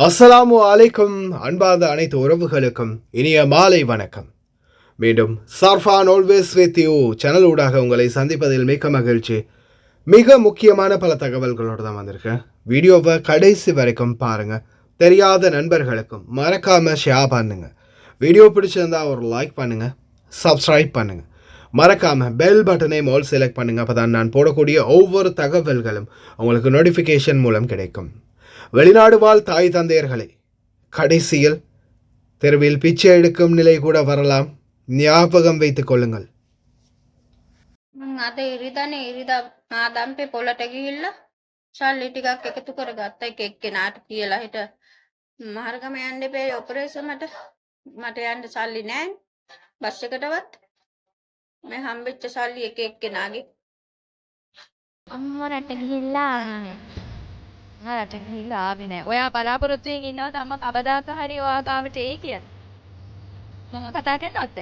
அஸ்ஸலாமு அலைக்கும். அன்பார்ந்த அனைத்து உறவுகளுக்கும் இனிய மாலை வணக்கம். மீண்டும் சார்ஃபான் ஆல்வேஸ் வித் யூ சேனல் ஊடாக உங்களை சந்திப்பதில் மிக்க மகிழ்ச்சி. மிக முக்கியமான பல தகவல்களோடு தான் வந்திருக்கேன். வீடியோவை கடைசி வரைக்கும் பாருங்கள். தெரியாத நண்பர்களுக்கும் மறக்காமல் ஷேர் பண்ணுங்கள். வீடியோ பிடிச்சிருந்தா ஒரு லைக் பண்ணுங்கள், சப்ஸ்கிரைப் பண்ணுங்கள். மறக்காமல் பெல் பட்டனை ஆல் செலக்ட் பண்ணுங்கள். அப்போ தான் நான் போடக்கூடிய ஒவ்வொரு தகவல்களும் உங்களுக்கு நோட்டிஃபிகேஷன் மூலம் கிடைக்கும். வெளிநாடு வாழ் தாய் தந்தையர்களே, கடைசியில் தெருவில் பிச்சை எடுக்கும் நிலை கூட வரலாம். ஞாபகம் வைத்துக் கொள்ளுங்கள். අද ඉරිදානේ ඉරිදා ආදම්පේ පොළට ගිහිල්ලා සල්ලි ටිකක් එකතු කරගත්තා එක එක්කෙනාට කියලා හිට මහරගම යන්න එපේ ඔපරේෂන් මට යන්න සල්ලි නැහැ බස් එකටවත් මේ හම්බෙච්ච සල්ලි එක එක්කෙනාගේ අම්ම රට ගිහිල්ලා ආවේ නෑ. ඔයා බලාපොරොත්තු වෙමින් ඉන්නවා තම කවදාක හරි ඔයා ගාවට එයි කියලා. මම කතා කරනවත්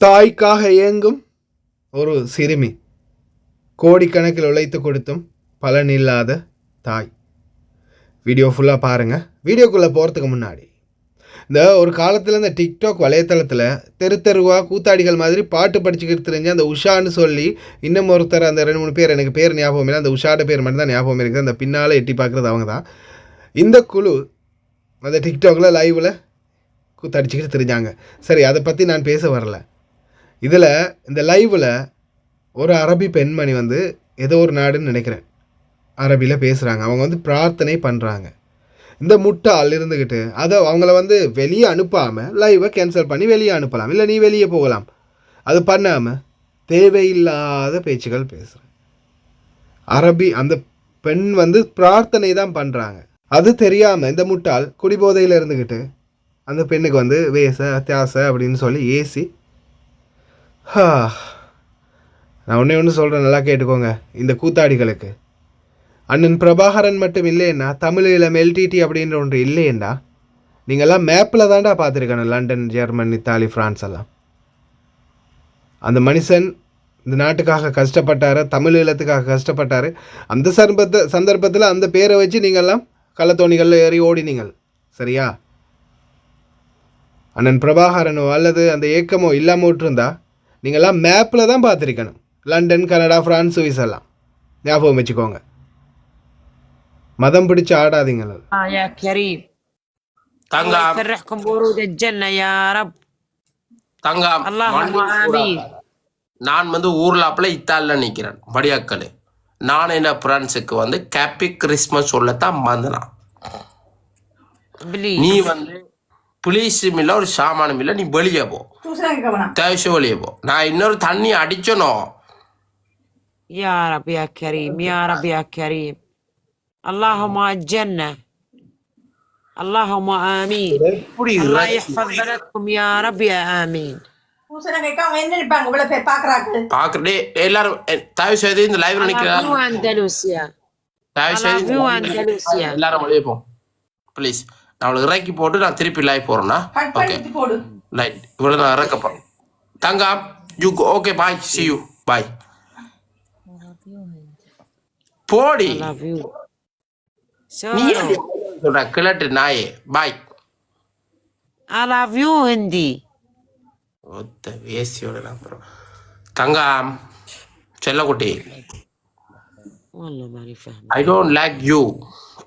தாய்க்காக இயங்கும் ஒரு சிறுமி, கோடிக்கணக்கில் உழைத்து கொடுத்தும் பலன் இல்லாத தாய். வீடியோ ஃபுல்லாக பாருங்கள். வீடியோக்குள்ளே போகிறதுக்கு முன்னாடி இந்த ஒரு காலத்தில் இந்த டிக்டாக் வலைத்தளத்தில் தெரு தெருவாக கூத்தாடிகள் மாதிரி பாட்டு படிச்சுக்கிட்டு தெரிஞ்சு அந்த உஷான்னு சொல்லி இன்னும் ஒருத்தர், அந்த 2-3 பேர், எனக்கு பேர் ஞாபகம் இல்லை, அந்த உஷாட பேர் மட்டும்தான் ஞாபகம் இருக்குது. அந்த பின்னால் எட்டி பார்க்குறது அவங்க தான். இந்த குழு அந்த டிக்டாக்ல லைவில் கூத்தடிச்சுக்கிட்டு தெரிஞ்சாங்க. சரி, அதை பற்றி நான் பேச வரல. இதில் இந்த லைவில் ஒரு அரபி பெண்மணி ஏதோ ஒரு நாடுன்னு நினைக்கிறேன், அரபியில் பேசுகிறாங்க. அவங்க பிரார்த்தனை பண்ணுறாங்க. இந்த முட்டால் இருந்துக்கிட்டு அதை அவங்கள வெளியே அனுப்பாமல் லைவை கேன்சல் பண்ணி வெளியே அனுப்பலாம், இல்லை நீ வெளியே போகலாம். அது பண்ணாமல் தேவையில்லாத பேச்சுகள் பேசுகிறேன். அரபி அந்த பெண் பிரார்த்தனை தான் பண்ணுறாங்க. அது தெரியாமல் இந்த முட்டால் குடிபோதையில் இருந்துக்கிட்டு அந்த பெண்ணுக்கு வேச அத்தியாச அப்படின்னு சொல்லி ஏசி. நான் ஒன்று சொல்கிறேன், நல்லா கேட்டுக்கோங்க. இந்த கூத்தாடிகளுக்கு அண்ணன் பிரபாகரன் மட்டும் இல்லைன்னா தமிழில் எல்டிடி அப்படின்ற ஒன்று இல்லையேண்டா நீங்கள்லாம் மேப்பில் தான்டா பார்த்துருக்கணும். லண்டன், ஜெர்மன், இத்தாலி, ஃப்ரான்ஸ் எல்லாம். அந்த மனுஷன் இந்த நாட்டுக்காக கஷ்டப்பட்டார், தமிழ் ஈழத்துக்காக கஷ்டப்பட்டார். அந்த சந்தர்ப்பத்தில் அந்த பேரை வச்சு நீங்கள்லாம் கள்ளத்தோணிகளில் ஏறி ஓடினீங்கள், சரியா? அண்ணன் பிரபாகரனோ அல்லது அந்த ஏக்கமோ இல்லாமல் விட்டுருந்தா நீங்கள்லாம் மேப்பில் தான் பார்த்துருக்கணும். லண்டன், கனடா, ஃப்ரான்ஸ், சுவிஸ் எல்லாம் ஞாபகம் வச்சுக்கோங்க. மதம் பிடிச்சு ஆடாதீங்க. يا كريم الله يفرحكم بورود الجنة يا رب. தங்கம், اللهم آمين. நான் ஊர்லாப்பில் இத்தாலியில் நிற்கிறேன் படியாக்களே. நான் என்ன பிரான்ஸுக்கு ஹாப்பி கிறிஸ்மஸ் சொல்லத்தான் வந்தேன். நீ புலிஸும் இல்லை, ஒரு சாமானும் இல்லை, நீ வெளியே போ, தேவைச்சு வெளியே போ. நான் இன்னொரு தண்ணி அடிச்சனும். يا رب يا كريم يا رب يا كريم. اللهم الجنة. اللهم آمين. الله يحفظ بلدكم يا رب يا آمين. பாக்குறே எல்லாரும் தயவு செய்து இந்த லைவ்ல நிக்கிறாங்க. தயவு செய்து எல்லாரும் வெளியே போ ப்ளீஸ். நான் அவளுக்கு இறக்கி போட்டு நான் திருப்பி லைவ் போறேன்னா ஓகே லைட் இவ்வளவு நான் இறக்க போறேன். Thank you okay bye, see you bye. போடி நீ சொல்ற கிளட்டு நாயே பாய். I love you Hindi. ஒத்த வேசியோட அப்புறம் தங்கம் செல்லக்குட்டி, والله ماني فاهم. I don't like you.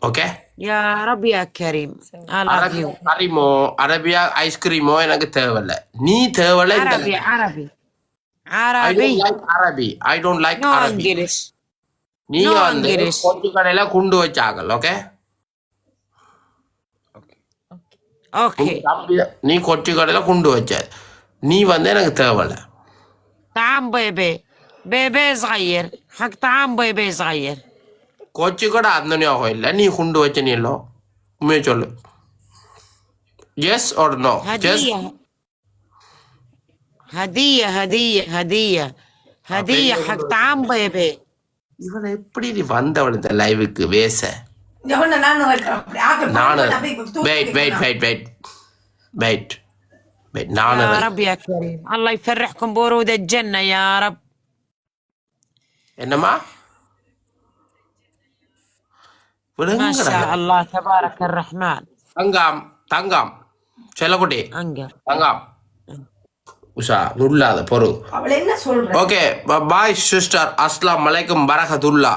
Okay يا رب يا كريم I love you. அரபிமோ அரபியா ஐஸ்கிரீமோ எனக்கு தேவையில்ல, நீ தேவையில்ல. عربي عربي அரபி I don't like no அரபி. English. நீ கொண்டு கடையில குண்டு வச்சாகல். ஓகே اوكي நீ கொச்சி கடையில குண்டு வச்ச, நீ எனக்கு தேவையில்ல. طعام بيبي بيبي صغير حق طعام بيبي صغير. கொச்சி கடை அந்த ஞாபகம் இல்லை, நீ குண்டு வச்ச நீ இல்லை. உண்மையை சொல்லு. Yes or no? هدية هدية هدية هدية هدية حق طعام بيبي. இவனை எப்படி நீ வந்தவள் இந்த லைவுக்கு வேச? يا رب يا كريم الله يفرحكم بورود الجنة يا رب. என்னம்மா ما விடுங்கடா. شاء الله تبارك الرحمن. தங்கம் தங்கம் செல்லக்குட்டி أنقل. தங்கம் உஷா நுல்லாத பொறு. ஓகே பாய் சிஸ்டர், அஸ்லாம் வலைக்கும் வரஹதுல்லா.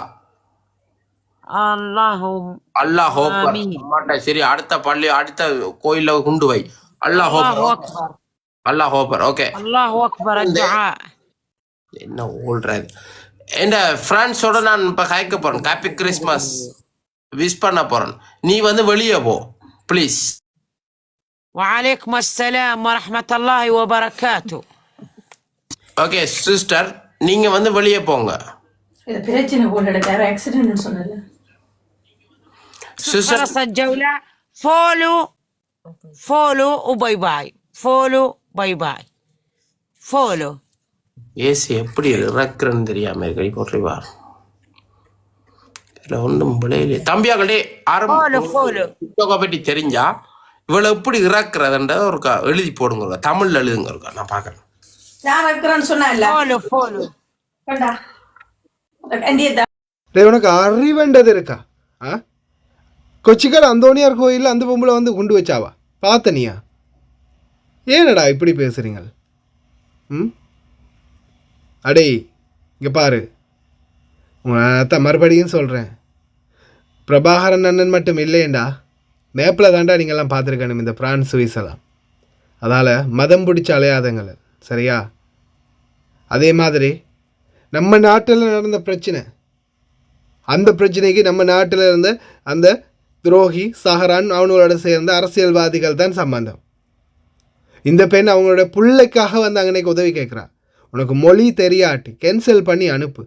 اللهم அல்லாஹ் ஹோப்பர் آمين. அம்மாட்ட சரி, அடுத்த பள்ளி அடுத்த கோயில்ல கொண்டு வை. அல்லாஹ் الله ஹோப்பர், أكبر. அல்லாஹ் ஹோப்பர். ஓகே, الله أكبر الدعاء. என்ன ஓல்றாது. என் ஃப்ரெண்ட்ஸோட நான் இப்ப கயக்க போறேன். ஹாப்பி கிறிஸ்மஸ் விஷ் பண்ண போறேன். நீ வந்து வெளியே போ ப்ளீஸ். وعليكم السلام ورحمة الله وبركاته. ஓகே சிஸ்டர், நீங்க வந்து வெளியே போங்க. பிரச்சனை போட்டு ஆக்சிடென்ட் சொன்னல சிஸ்டர் خلص الجولة. فولو فولو وباي باي. فولو باي باي. فولو. ஏசி எப்படி இறக்குறன்னு தெரியாம கை போட்டுவா. இதுல ஒன்றும் விளையிலே தம்பியாங்களே. டிக்டாக்கை பற்றி தெரிஞ்சா இவ்வளவு எப்படி இறக்குறதுன்ற ஒரு எழுதி போடுங்க, தமிழ்ல எழுதுங்க இருக்கா, நான் பாக்குறேன். நான் இருக்கிறேன்னு சொன்னேன்ல. فولو فولو. கண்டா கண்டியதா டேய், உனக்கு அறிவண்டது இருக்கா? ஆ, கொச்சிக்காடு அந்தோனியார் கோயிலில் அந்த பொம்பளை வந்து குண்டு வச்சாவா பார்த்தனியா? ஏனடா இப்படி பேசுறீங்க? ம், அடே இங்கே பாரு, உங்கள் மறுபடியும் சொல்கிறேன், பிரபாகரன் அண்ணன் மட்டும் இல்லையேண்டா, மேப்பில் தாண்டா நீங்கள்லாம் பார்த்துருக்கணும் இந்த பிரான்ஸ் சுவிஸ் எல்லாம். அதால் மதம் பிடிச்ச அலையாதங்கள், சரியா? அதே மாதிரி நம்ம நாட்டில் நடந்த பிரச்சனை, அந்த பிரச்சனைக்கு நம்ம நாட்டில் இருந்த அந்த துரோகி சஹரான் அவங்களோட சேர்ந்த அரசியல்வாதிகள் தான் சம்பந்தம். இந்த பெண் அவங்களோட பிள்ளைக்காக வந்து அங்கனைக்கு உதவி கேட்குறா. உனக்கு மொழி தெரியாட்டி கேன்சல் பண்ணி அனுப்பு.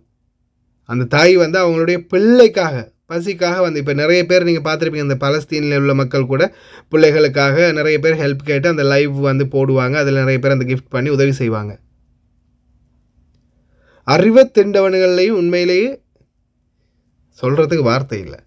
அந்த தாய் வந்து அவங்களுடைய பிள்ளைக்காக பசிக்காக வந்து, இப்போ நிறைய பேர் நீங்கள் பார்த்துருப்பீங்க, இந்த பலஸ்தீனில் உள்ள மக்கள் கூட பிள்ளைகளுக்காக நிறைய பேர் ஹெல்ப் கேட்டு அந்த லைவ் வந்து போடுவாங்க. அதில் நிறைய பேர் அந்த கிஃப்ட் பண்ணி உதவி செய்வாங்க. அறிவத்திண்டவன்கள்லையும் உண்மையிலேயே சொல்கிறதுக்கு வார்த்தை இல்லை.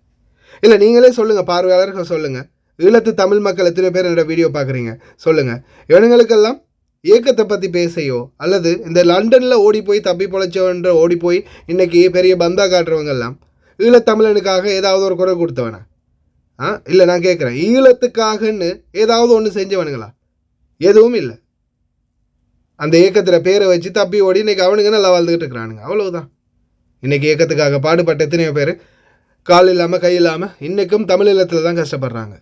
இல்லை நீங்களே சொல்லுங்கள், பார்வையாளர்கள் சொல்லுங்கள், ஈழத்து தமிழ் மக்கள் எத்தனை பேர் என்னோட வீடியோ பார்க்குறீங்க சொல்லுங்கள். இவனுங்களுக்கெல்லாம் ஏக்கத்தை பற்றி பேசையோ அல்லது இந்த லண்டனில் ஓடி போய் தப்பி பொழைச்சவன்ற ஓடி போய் இன்றைக்கி பெரிய பந்தா காட்டுறவங்கெல்லாம் ஈழத்தமிழனுக்காக ஏதாவது ஒரு குரல் கொடுத்தவனா? இல்லை நான் கேட்குறேன், ஈழத்துக்காகன்னு ஏதாவது ஒன்று செஞ்சவனுங்களா? எதுவும் இல்லை. அந்த ஏக்கத்தில் பேரை வச்சு தப்பி ஓடி இன்றைக்கி அவனுங்க நல்லா வாழ்ந்துக்கிட்டு இருக்கிறானுங்க, அவ்வளவுதான். இன்றைக்கி ஏக்கத்துக்காக பாடுபட்ட எத்தனையோ பேர் கால் இல்லாமல் கை இல்லாமல் இன்றைக்கும் தமிழீழத்தில் தான் கஷ்டப்படுறாங்க.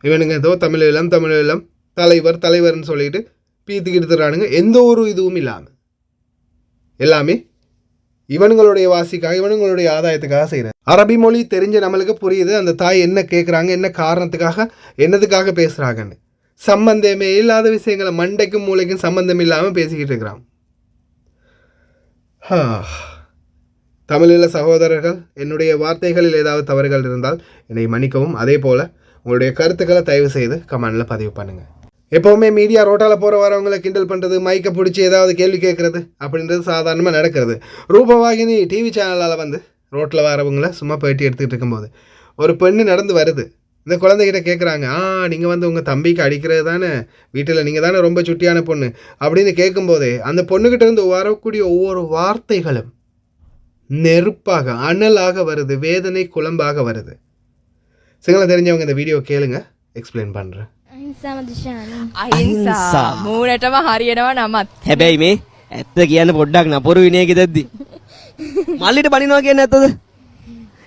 இவனுங்க ஏதோ தமிழீழம் தலைவர் தலைவர்னு சொல்லிட்டு பீத்துக்கிட்டு தர்றானுங்க, எந்த ஒரு இதுவும் இல்லாமல். எல்லாமே இவனுங்களுடைய வாசிக்காக இவனுங்களுடைய ஆதாயத்துக்காக செய்கிறார். அரபி மொழி தெரிஞ்ச நம்மளுக்கு புரியுது அந்த தாய் என்ன கேட்குறாங்க, என்ன காரணத்துக்காக என்னதுக்காக பேசுகிறாங்கன்னு. சம்பந்தமே இல்லாத விஷயங்களை மண்டைக்கும் மூளைக்கும் சம்பந்தம் இல்லாமல் பேசிக்கிட்டு இருக்கிறான். தமிழீழ சகோதரர்கள், என்னுடைய வார்த்தைகளில் ஏதாவது தவறுகள் இருந்தால் என்னை மன்னிக்கவும். அதே போல் உங்களுடைய கருத்துக்களை தயவு செய்து கமெண்டில் பதிவு பண்ணுங்கள். எப்போவுமே மீடியா ரோட்டால் போகிற வரவங்களை கிண்டல் பண்ணுறது, மைக்கை பிடிச்சி ஏதாவது கேள்வி கேட்குறது அப்படின்றது சாதாரணமாக நடக்கிறது. ரூபவாகினி டிவி சேனலால் வந்து ரோட்டில் வரவங்களை சும்மா பேட்டி எடுத்துக்கிட்டு இருக்கும்போது ஒரு பெண்ணு நடந்து வருது. இந்த குழந்தைகிட்ட கேட்குறாங்க, நீங்கள் வந்து உங்கள் தம்பிக்கு அடிக்கிறது தானே, வீட்டில் நீங்கள் தானே ரொம்ப சுட்டியான பொண்ணு அப்படின்னு கேட்கும்போதே அந்த பொண்ணுக்கிட்ட இருந்து வரக்கூடிய ஒவ்வொரு வார்த்தைகளும் நெருப்பாக அனலாக வருது, வேதனை குழம்பாக வருது. சிங்களம் தெரிஞ்சவங்க இந்த வீடியோ கேளுங்க, எக்ஸ்பிளைன் பண்ணுறேன். අහිංසා මූනටම හරියනවා නමත්. හැබැයි මේ ඇත්ත කියන්න පොඩ්ඩක් නපුරු විනයක දෙද්දි මල්ලිට බනිනවා කියන්නේ ඇත්තද?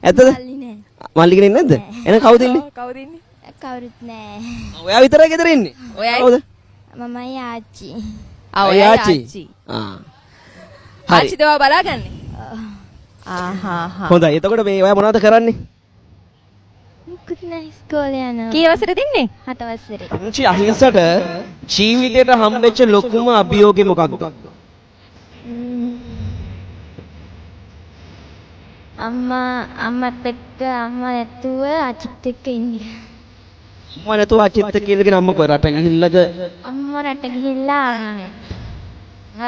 ඇත්තද? මල්ලි කෙනෙක් නැද්ද? එහෙනම් කවුද ඉන්නේ? කවුද ඉන්නේ? කවුරුත් නෑ. ඔයා විතරයි ගෙදර ඉන්නේ? ඔයයි. කවුද? මමයි ආච්චි. ඔයයි ආච්චි. ආච්චි. හරි. ආච්චි දව බලාගන්නේ. ආහා හා. හොඳයි. එතකොට මේ ඔයා මොනවද කරන්නේ? මුකුත් නෑ ඉස්කෝලේ යනවා. කී වසරේද ඉන්නේ? 7 වසරේ. පුංචි අහිංසට ජීවිතේට හම්බෙච්ච ලොකුම අභියෝගය මොකක්ද? අම්මත් එක්ක අම්මා නැතුව අච්චිත් එක්ක ඉන්නේ. අම්මා නැතුව අච්චිත් එක්ක ඉඳගෙන අම්මා කොහෙ රට ගිහිල්ලාද? අම්මා රට ගිහිල්ලා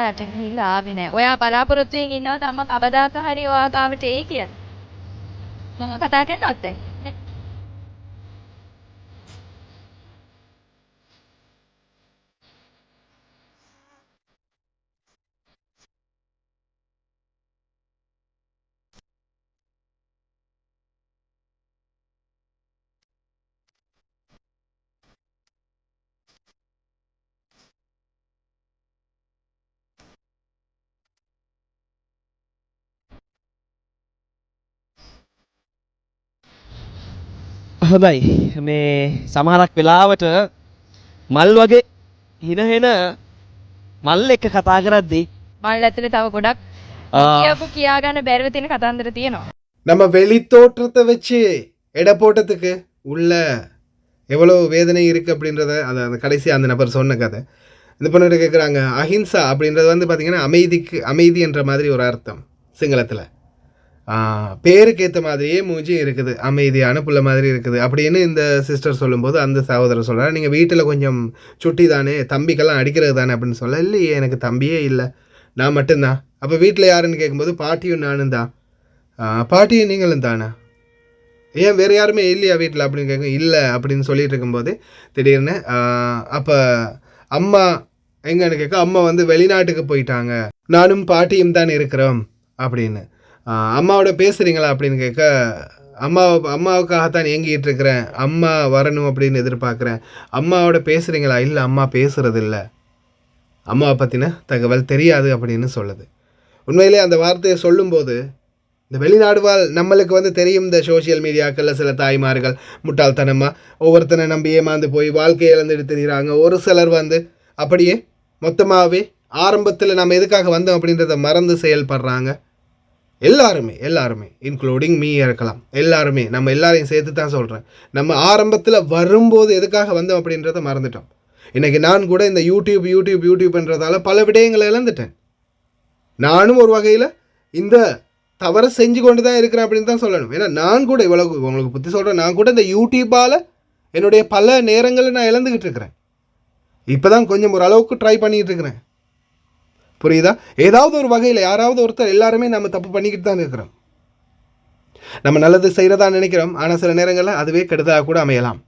ආරට ගිහිල්ලා ආවේ නෑ. ඔයා බලාපොරොත්තු වෙමින් ඉන්නවද අම්මා කවදාක හරි ඔයා තාමට එයි කියලා? මම කතා කරනවත් දැන්. හොඳයි මේ සමහරක් වෙලාවට මල් වගේ හින හෙන මල් එක කතා කරද්දී මල් ඇතුලේ තව ගොඩක් කියපු කියාගන්න බැරිව තියෙන කතන්දර තියෙනවා. நம்ம வெளி தோற்றத்தை வச்சு எடை போட்டதுக்கு உள்ள எவ்வளோ வேதனை இருக்குது அப்படின்றத அதை அந்த கடைசி அந்த நபர் சொன்ன கதை இந்த பொண்ணு கேட்குறாங்க. அஹிம்சா அப்படின்றது வந்து பார்த்திங்கன்னா அமைதி என்ற மாதிரி ஒரு அர்த்தம் சிங்களத்தில். பேருக்கு ஏற்ற மாதிரியே மூஞ்சி இருக்குது, அமைதியான புள்ள மாதிரி இருக்குது அப்படின்னு இந்த சிஸ்டர் சொல்லும்போது அந்த சகோதரர் சொல்கிறார், நீங்கள் வீட்டில் கொஞ்சம் சுட்டி தானே, தம்பிக்கெல்லாம் அடிக்கிறது தானே அப்படின்னு சொல்ல. இல்லையே, எனக்கு தம்பியே இல்லை, நான் மட்டும்தான். அப்போ வீட்டில் யாருன்னு கேட்கும்போது பாட்டியும் நானும் தான். பாட்டியும் நீங்களும் தானே, ஏன் வேறு யாருமே இல்லையா வீட்டில் அப்படின்னு கேட்கும். இல்லை அப்படின்னு சொல்லிட்டு இருக்கும்போது திடீர்னு அப்போ அம்மா எங்கன்னு கேட்க, அம்மா வந்து வெளிநாட்டுக்கு போயிட்டாங்க, நானும் பாட்டியும் தான் இருக்கிறோம் அப்படின்னு. அம்மாவோட பேசுகிறீங்களா அப்படின்னு கேட்க, அம்மாவுக்காகத்தான் ஏங்கிட்டு இருக்கிறேன், அம்மா வரணும் அப்படின்னு எதிர்பார்க்குறேன். அம்மாவோட பேசுகிறீங்களா? இல்லை, அம்மா பேசுகிறதில்ல, அம்மாவை பற்றின தகவல் தெரியாது அப்படின்னு சொல்லுது. உண்மையிலே அந்த வார்த்தையை சொல்லும்போது இந்த வெளிநாடு வாழ் நம்மளுக்கு வந்து தெரியும், இந்த சோஷியல் மீடியாக்களில் சில தாய்மார்கள் முட்டாள்தனமாக ஒவ்வொருத்தனை நம்பி ஏமாந்து போய் வாழ்க்கையை இழந்துட்டு தெரியுறாங்க. ஒரு சிலர் வந்து அப்படியே மொத்தமாகவே ஆரம்பத்தில் நம்ம எதுக்காக வந்தோம் அப்படின்றத மறந்து செயல்படுறாங்க. எல்லாருமே இன்க்ளூடிங் மீ இருக்கலாம், எல்லாருமே, நம்ம எல்லாரையும் சேர்த்து தான் சொல்கிறேன். நம்ம ஆரம்பத்தில் வரும்போது எதுக்காக வந்தோம் அப்படின்றத மறந்துட்டோம். இன்றைக்கி நான் கூட இந்த யூடியூப்ன்றதால பல விடயங்களை இழந்துட்டேன். நானும் ஒரு வகையில் இந்த தவறை செஞ்சு கொண்டு தான் இருக்கிறேன் அப்படின்னு தான் சொல்லணும். ஏன்னா நான் கூட இவ்வளவு உங்களுக்கு புத்தி சொல்கிறேன், நான் கூட இந்த யூடியூப்பால் என்னுடைய பல நேரங்களை நான் இழந்துக்கிட்டு இருக்கிறேன். இப்போ தான் கொஞ்சம் ஒரு அளவுக்கு ட்ரை பண்ணிகிட்டு இருக்கிறேன். புரியுதா? ஏதாவது ஒரு வகையில் யாராவது ஒருத்தர், எல்லாருமே நம்ம தப்பு பண்ணிக்கிட்டு தான் இருக்கிறோம். நம்ம நல்லது செய்கிறதா நினைக்கிறோம், ஆனால் சில நேரங்களில் அதுவே கெடுதலாக கூட அமையலாம்.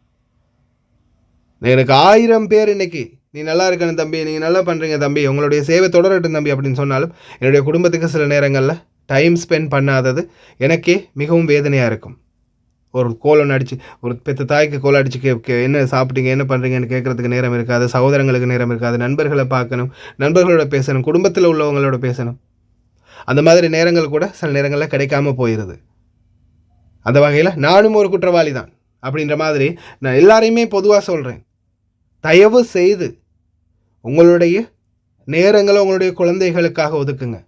எனக்கு 1000 பேர் இன்னைக்கு நீ நல்லா இருக்கணும் தம்பி, நீங்கள் நல்லா பண்ணுறீங்க தம்பி, உங்களுடைய சேவை தொடரட்டும் தம்பி அப்படின்னு சொன்னாலும் என்னுடைய குடும்பத்துக்கு சில நேரங்களில் டைம் ஸ்பெண்ட் பண்ணாதது எனக்கே மிகவும் வேதனையாக இருக்கும். ஒரு கோலம் அடித்து, ஒரு பெற்ற தாய்க்கு கோலம் அடித்து என்ன சாப்பிட்டீங்க, என்ன பண்ணுறீங்கன்னு கேட்குறதுக்கு நேரம் இருக்காது, சகோதரங்களுக்கு நேரம் இருக்காது, நண்பர்களை பார்க்கணும், நண்பர்களோட பேசணும், குடும்பத்தில் உள்ளவங்களோட பேசணும். அந்த மாதிரி நேரங்கள் கூட சில நேரங்களில் கிடைக்காம போயிடுது. அந்த வகையில் நானும் ஒரு குற்றவாளி தான் அப்படின்ற மாதிரி நான் எல்லாரையுமே பொதுவாக சொல்கிறேன். தயவு செய்து உங்களுடைய நேரங்களை உங்களுடைய குழந்தைகளுக்காக ஒதுக்குங்க.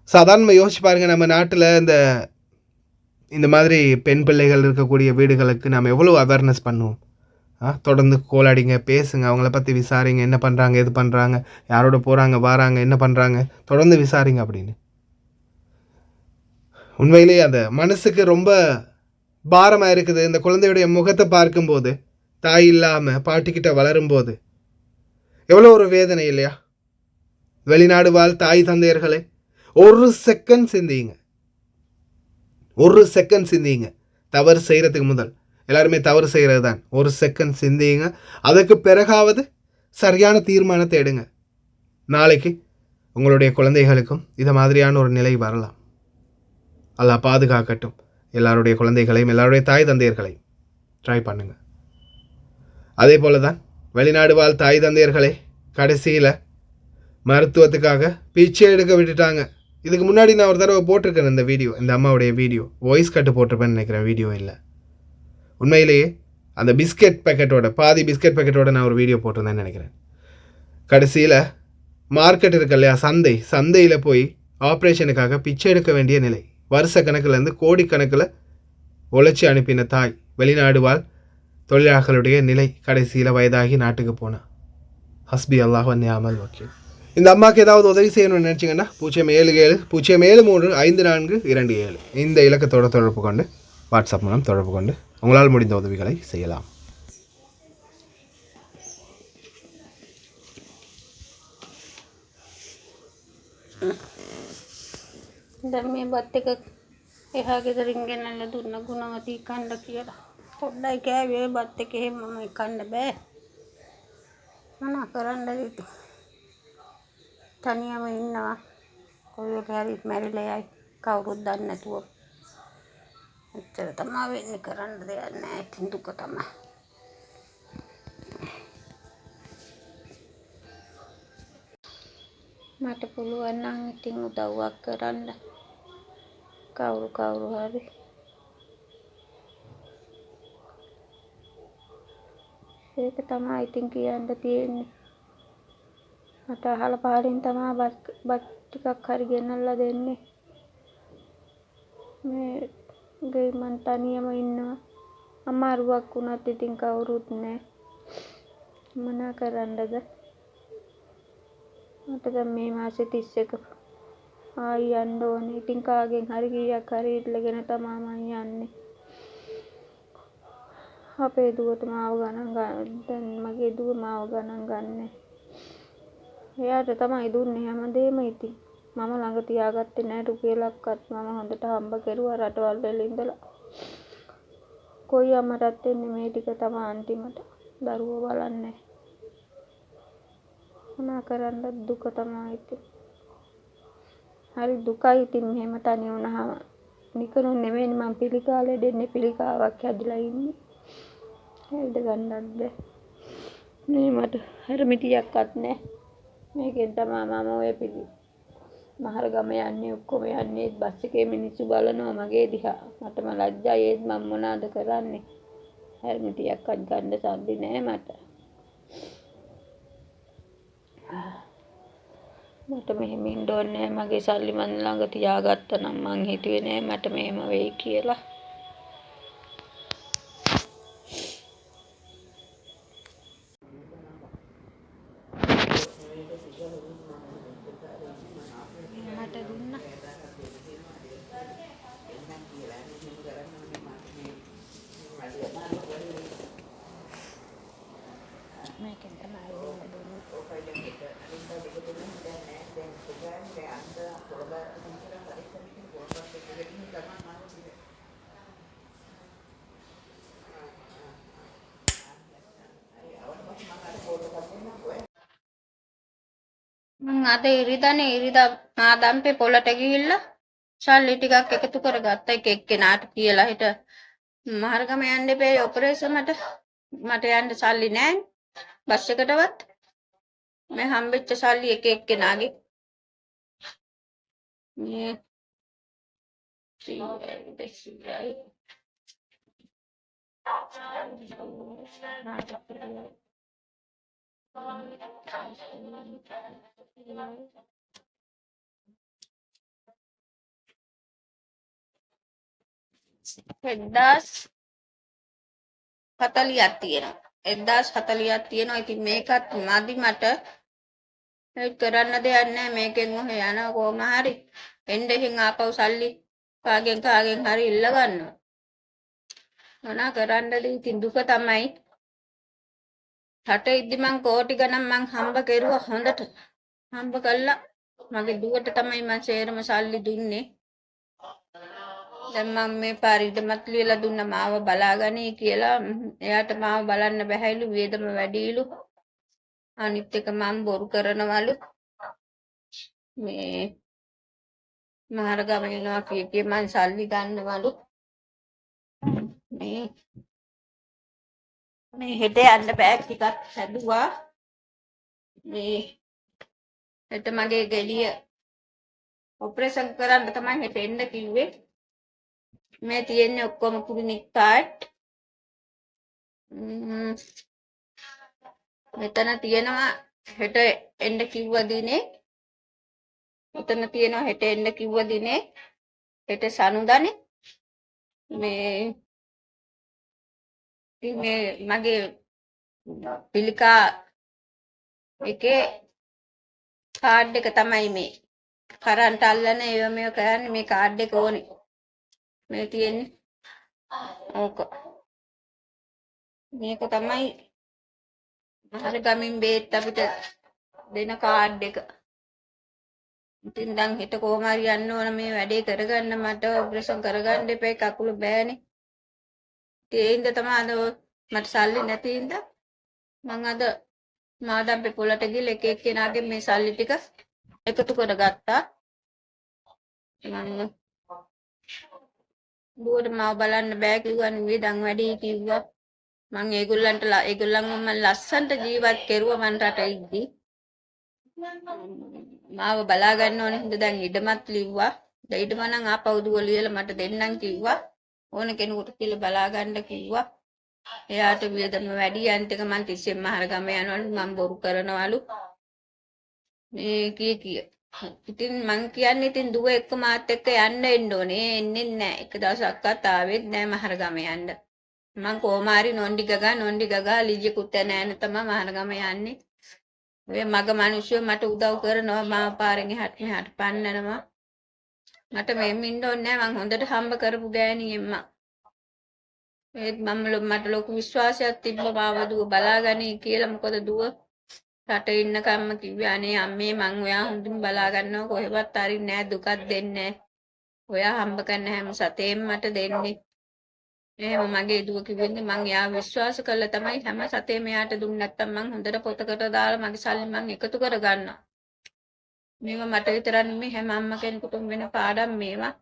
சாதாரணமாக யோசிச்சு பாருங்கள், நம்ம நாட்டில் இந்த மாதிரி பெண் பிள்ளைகள் இருக்கக்கூடிய வீடுகளுக்கு நாம் எவ்வளோ அவேர்னஸ் பண்ணுவோம். தொடர்ந்து கோலாடிங்க, பேசுங்க, அவங்கள பற்றி விசாரிங்க, என்ன பண்ணுறாங்க, எது பண்ணுறாங்க, யாரோட போகிறாங்க வராங்க, என்ன பண்ணுறாங்க, தொடர்ந்து விசாரிங்க அப்படின்னு. உண்மையிலேயே அந்த மனசுக்கு ரொம்ப பாரமாக இருக்குது. இந்த குழந்தையுடைய முகத்தை பார்க்கும்போது, தாய் இல்லாமல் பாட்டிக்கிட்ட வளரும்போது எவ்வளோ ஒரு வேதனை இல்லையா? வெளிநாடு வாழ் தாய் தந்தையர்களே, ஒரு செகண்ட் சிந்திங்க. தவறு செய்கிறதுக்கு முதல், எல்லாருமே தவறு செய்கிறது தான், ஒரு செகண்ட் சிந்திங்க. அதுக்கு பிறகாவது சரியான தீர்மானத்தை எடுங்க. நாளைக்கு உங்களுடைய குழந்தைகளுக்கும் இது மாதிரியான ஒரு நிலை வரலாம். அல்லாஹ் பாதுகாக்கட்டும் எல்லாருடைய குழந்தைகளையும், எல்லாருடைய தாய் தந்தையர்களையும். ட்ரை பண்ணுங்க. அதே போல தான் வெளிநாடு வாழ் தாய் தந்தையர்களே கடைசியில் மருத்துவத்துக்காக பிச்சை எடுக்க விட்டுட்டாங்க. இதுக்கு முன்னாடி நான் ஒரு தடவை போட்டிருக்கேன் இந்த வீடியோ, இந்த அம்மாவுடைய வீடியோ, வாய்ஸ் கட்டு போட்டிருப்பேன்னு நினைக்கிறேன், வீடியோ இல்லை. உண்மையிலேயே அந்த பாதி பிஸ்கெட் பேக்கெட்டோட நான் ஒரு வீடியோ போட்டிருந்தேன்னு நினைக்கிறேன். கடைசியில் மார்க்கெட் இருக்கு இல்லையா, சந்தையில் போய் ஆப்ரேஷனுக்காக பிச்சை எடுக்க வேண்டிய நிலை. வருஷ கணக்கிலேருந்து கோடிக்கணக்கில் உழைச்சி அனுப்பின தாய், வெளிநாடு வாழ் தொழிலாளர்களுடைய நிலை. கடைசியில் வயதாகி நாட்டுக்கு போனான். ஹஸ்பி அல்லாஹ் வ நிஅமல் வக்கீல். இந்த அம்மாவுக்கு ஏதாவது உதவி செய்யணும்னு நினச்சிங்கன்னா 077 இந்த இலக்கத்தோட தொடர்பு கொண்டு, வாட்ஸ்அப் மூலம் தொடர்பு கொண்டு உங்களால் முடிந்த உதவிகளை செய்யலாம். දැන් මේ බත් එක එහා ගෙදරින් ගෙනල්ලා දුන්න ගුණවතී කන්න කියලා. පොඩ්ඩයි කෑවේ බත් එක එහෙම මම කන්න බෑ. මොනා කරන්නද ඉතින්? තනියම ඉන්නවා. කොහෙට හරි මැරිලා යයි. කවුරුත් දන්නේ නැතුව. එච්චර තමයි වෙන්නේ, කරන්න දෙයක් නැහැ. ඉතින් දුක තමයි. මට පුළුවන් නම් ඉතින් උදව්වක් කරන්න. කවුරු හරි ඒක තමයි ඉතින් කියන්න තියෙන්නේ. මට අහලා පහලින් තමයි බත් ටිකක් හරි ගෙනල්ලා දෙන්නේ. මේ ගේ මං තනියම ඉන්නවා. අමාරුවක් වුණත් ඉතින් කවුරුත් නැහැ. මොනා කරන්නද? මට දැන් මේ මාසේ 31 ආයි යන්න ඕනේ. ඉතින් කාගෙන් හරි කීයක් හරි ඉල්ලගෙන තමයි මං යන්නේ. අපේ දුවට මාව ගණන් ගන්න. දැන් මගේ දුව මාව ගණන් ගන්නෑ. එයාට තමයි දුන්නේ හැමදේම ඉතින්. මම ළඟ තියාගත්තේ නැහැ රුපියලක්වත්. මම හොඳට හම්බ කරුවා රටවල් වල ඉඳලා. කොයි අම්මටත් එන්නේ මේ ටික තමයි අන්තිමට. දරුවෝ බලන්නේ. මොනා කරන්නද දුක තමයි ඉතින්. හරි දුකයි ඉතින් මෙහෙම තනි වුණාම. නිකනුත් නෙමෙයි මම පිළිකාලේ දෙන්නේ පිළිකාවක් හැදිලා ඉන්නේ. හෙල්ද ගන්නත් බැ. මේ මට හැරමිටියක්වත් නැහැ. මේකෙන් තමයි මම ඔය මහර ගම යන්නේ ඔක්කොම යන්නේ බස් එකේ මිනිස්සු බලනවා මගේ දිහා. මටම ලැජ්ජයි ඒත් මම මොනවාද කරන්නේ. හැරමිටියක්වත් ගන්න සල්ලි නැහැ මට. මට මෙහෙම ඉන්න ඕනේ නැහැ. මගේ සල්ලි මන් ළඟ තියාගත්තා නම් මං හිතුවේ නෑ මට මෙහෙම වෙයි කියලා. මට දුන්නා. මේකෙන් තමයි මං අද ඉරිදා මාදම්පේ පොළට ගිහිල්ලා සල්ලි ටිකක් එකතු කරගත්තා එක එක්කෙනාට කියලා හිට මහරගම යන්න එපේ ඔපරේෂන්ට මට යන්න සල්ලි නැහැ බස් එකටවත් මේ හම්බෙච්ච සල්ලි එක එක්කෙනාගේ මේ 300යි එක්දාස් 40ක් තියෙනවා. ඉතින් මේකත් මදි මට ඒක කරන්න දෙයක් නැහැ. මේකෙන් ඔහේ යන කොහොම හරි එන්න එහෙන් ආපහු සල්ලි කාගෙන් හරි ඉල්ල ගන්නවා. මොනා කරන්නද ඉතින් දුක තමයි. රටේ ඉද්දි මං කෝටි ගණන් මං හම්බ කෙරුවා හොඳට. හම්බ කළා මගේ දුවට තමයි මං සේරම සල්ලි දුන්නේ. දැන් මම මේ පරිදමත් ලියලා දුන්න මාව බලාගනී කියලා. එයාට මාව බලන්න බැහැලු වේදම වැඩිලු. අනිත් එක මම බොරු කරනවලු. මේ මහර ගම යනවා කිය මං සල්ලි ගන්නවලු. මේ හෙට යන්න බෑ ටිකක් හැදුවා. මේ හෙට මගේ ගෙඩිය ඔපරේෂන් කරන්න තමයි හෙට එන්න කිව්වේ. මේ තියෙන්නේ ඔක්කොම ක්ලිනික් කාඩ්. මෙතන තියෙනවා හෙට එන්න කිව්ව දිනේ. මෙතන තියෙනවා හෙට එන්න කිව්ව දිනේ. හෙට සනුදානේ. මේ මගේ පිළිකා එකේ කාඩ් එක තමයි මේ කරන්ට් අල්ලන ඒව මේව කරන්නේ මේ කාඩ් එක ඕනේ. මේ තියෙන්නේ ඕක. මේක තමයි මහර ගමින් බේත් අපිට දෙන කාඩ් එක. ඉතින් දැන් හෙට කොහොම හරි යන්න ඕන මේ වැඩේ කරගන්න. මට ඔපරේෂන් කරගන්න එපා කකුල බෑනේ. ඒ ඉඳ තමයි අද මට සල්ලි නැති ඉඳ මං අද මාදම්පේ පොළට ගිහලා එක එක්කෙනාගේ මේ සල්ලි ටික එකතු කරගත්තා. මම දුවට මාව බලන්න බෑ කිව්වා නෙවෙයි දන් වැඩි කිව්වා. මං ඒගොල්ලන්ව මම ලස්සන්ට ජීවත් කෙරුවා මන් රට ඉද්දි. මාව බලා ගන්න ඕනේ හින්දා දැන් ඉඩමත් ලිව්වා. ඉඩම නම් ආපහු දුව ලියලා මට දෙන්නම් කිව්වා. ඕන කෙනෙකුට කියලා බලා ගන්න කිව්වා. එයාට වියදම වැඩි අන්තික මං තිස්සෙන් මහරගම යනවලු මං බොරු කරනවලු මේ කිය ඉතින් මං කියන්නේ ඉතින් දුව එක්ක මාත් එක්ක යන්න එන්න ඕනේ එන්නේ නැහැ එක දවසක්වත් ආවෙත් නැහැ මහරගම යන්න මං කොමාරි නොන්ඩි ගගා ලිජිකුත් නැන තමයි මහරගම යන්නේ ඔය මග මිනිස්සු මට උදව් කරනවා මම පාරෙන් එහාට මෙහාට පන්නනවා මට මෙහෙම ඉන්න ඕනේ නැහැ මං හොඳට හම්බ කරපු ගෑණියෙක්ම ඒත් මට ලොකු විශ්වාසයක් තිබ්බ මාව දුව බලාගනි කියලා මොකද දුව රට ඉන්නකම්ම කිව්වේ අනේ අම්මේ මං ඔයා හොඳින් බලා ගන්නවා කොහෙවත් අරින්නේ නැහැ දුකක් දෙන්නේ නැහැ ඔයා හම්බ කරන හැම සතේම මට දෙන්නේ එහෙම මගේ දුව කිව්වෙන්නේ මං එයා විශ්වාස කළා තමයි හැම සතේම එයාට දුන්නේ නැත්තම් මං හොඳට පොතකට දාලා මගේ සල්ලි මං එකතු කර ගන්නවා මේවා මට විතරක් නෙමෙයි හැම අම්මා කෙනෙකුටම වෙන පාඩම් මේවා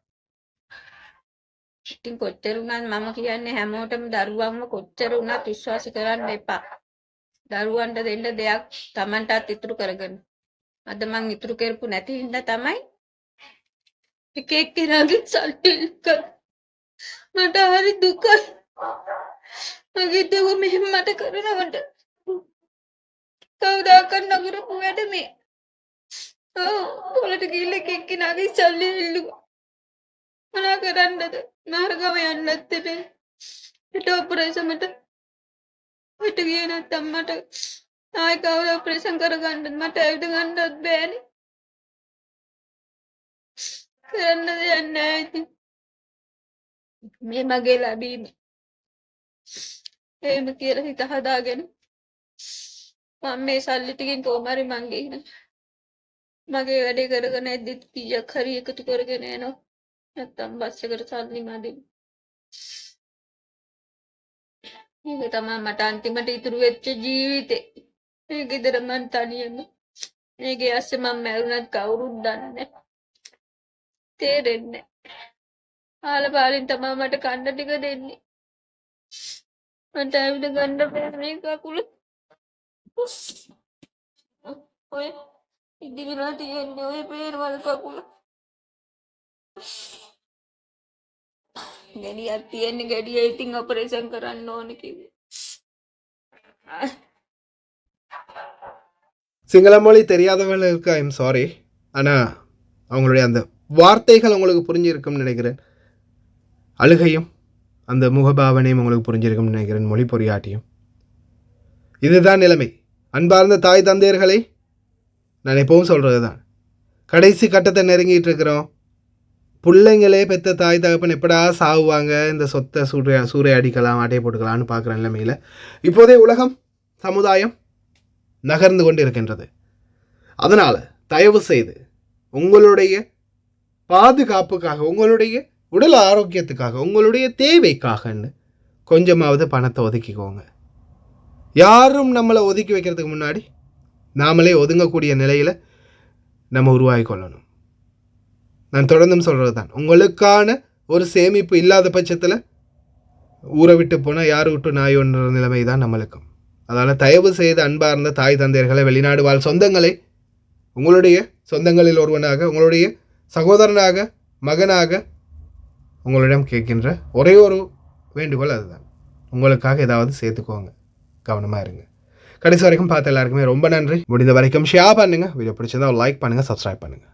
ඉතින් කොච්චර වුණත් මම කියන්නේ හැමෝටම දරුවන්ව කොච්චර වුණත් විශ්වාස කරන්න එපා. දරුවන්ට දෙන්න දෙයක් Tamanටත් ඉතුරු කරගන්න. අද මං ඉතුරු කරපු නැති හින්දා තමයි එක එක්කෙනාගේ සල්ලි මට හරි දුකයි. මගේ දුව මෙහෙම මට කරනවට කවදාකවත් නගරපු වැඩ මේ. පොලට ගිහිල්ලා එක එක්කෙනාගේ සල්ලි ඉල්ලුවා. මොනා කරන්නද? මහරගම යන්නත් බැහැ. ඊට ඔපරේෂන්ට පිට ගියේ නැත්තම් මට ආයෙ කවුරු ඔපරේෂන් කරගන්නද මට ඇවිද ගන්නත් බෑනේ. කරන්න දෙයක් නැහැ ඉතින්. මේ මගේ ලැබීම. එහෙම කියලා හිත හදාගෙන මම මේ සල්ලි ටිකෙන් කොහොම හරි මං ගෙන්න. මගේ වැඩේ කරගෙන ඇද්දිත් කීයක් හරි එකතු කරගෙන එනවා. නැත්තම් බස් එකට සල්ලි මදි. මේක තමයි මට අන්තිමට ඉතුරු වෙච්ච ජීවිතේ. මේ ගෙදර මං තනියම. මේකේ ඇස්සේ මම මැරුණත් කවුරුත් දන්නේ නැහැ. තේරෙන්නේ නැහැ. ආලපාලින් තමයි මට කන්න ටික දෙන්නේ. මට ඇවිද ගන්න බෑ මේ කකුල. ඔය ඉදිරියට තියෙන්නේ ඔය පේනවල කකුල. ගෙඩියක් තියෙන්නේ ගෙඩිය ඉතින් ඔපරේෂන් කරන්න ඕන කිව්වේ. சிங்கள மொழி தெரியாதவர்களுக்கு ஐம் சாரி. ஆனால் அவங்களுடைய அந்த வார்த்தைகள் உங்களுக்கு புரிஞ்சிருக்கும்னு நினைக்கிறேன். அழுகையும் அந்த முகபாவனையும் உங்களுக்கு புரிஞ்சிருக்கும்னு நினைக்கிறேன். மொழி பொறியாட்டியும் இதுதான் நிலைமை. அன்பார்ந்த தாய் தந்தையர்களை நான் எப்பவும் சொல்கிறது தான். கடைசி கட்டத்தை நெருங்கிட்டு இருக்கிறோம். பிள்ளைங்களே பெற்ற தாய் தகப்பன் எப்படா சாவுவாங்க, இந்த சொத்தை சூறையடிக்கலாம் ஆட்டையை போட்டுக்கலான்னு பார்க்குற நிலைமையில் இப்போதே உலகம் சமுதாயம் நகர்ந்து கொண்டு இருக்கின்றது. அதனால் தயவு செய்து உங்களுடைய பாதுகாப்புக்காக, உங்களுடைய உடல் ஆரோக்கியத்துக்காக, உங்களுடைய தேவைக்காகன்னு கொஞ்சமாவது பணத்தை ஒதுக்கிக்கோங்க. யாரும் நம்மளை ஒதுக்கி வைக்கிறதுக்கு முன்னாடி நாமளே ஒதுங்கக்கூடிய நிலையில் நம்ம உருவாகி கொள்ளணும். நான் தொடர்ந்தும் சொல்கிறது தான், உங்களுக்கான ஒரு சேமிப்பு இல்லாத பட்சத்தில் ஊரை விட்டு போனால் யார் விட்டு நாயோன்ற நிலைமை தான் நம்மளுக்கும். அதனால் தயவு செய்து அன்பார்ந்த தாய் தந்தையர்களை, வெளிநாடு வாழ் சொந்தங்களை, உங்களுடைய சொந்தங்களில் ஒருவனாக, உங்களுடைய சகோதரனாக, மகனாக உங்களிடம் கேட்கின்ற ஒரே ஒரு வேண்டுகோள் அதுதான். உங்களுக்காக ஏதாவது சேர்த்துக்கோங்க, கவனமாக இருங்க. கடைசி வரைக்கும் பார்த்த எல்லாருக்குமே ரொம்ப நன்றி. முடிந்த வரைக்கும் ஷேர் பண்ணுங்கள், வீடியோ பிடிச்சிருந்தா லைக் பண்ணுங்கள், சப்ஸ்கிரைப் பண்ணுங்கள்.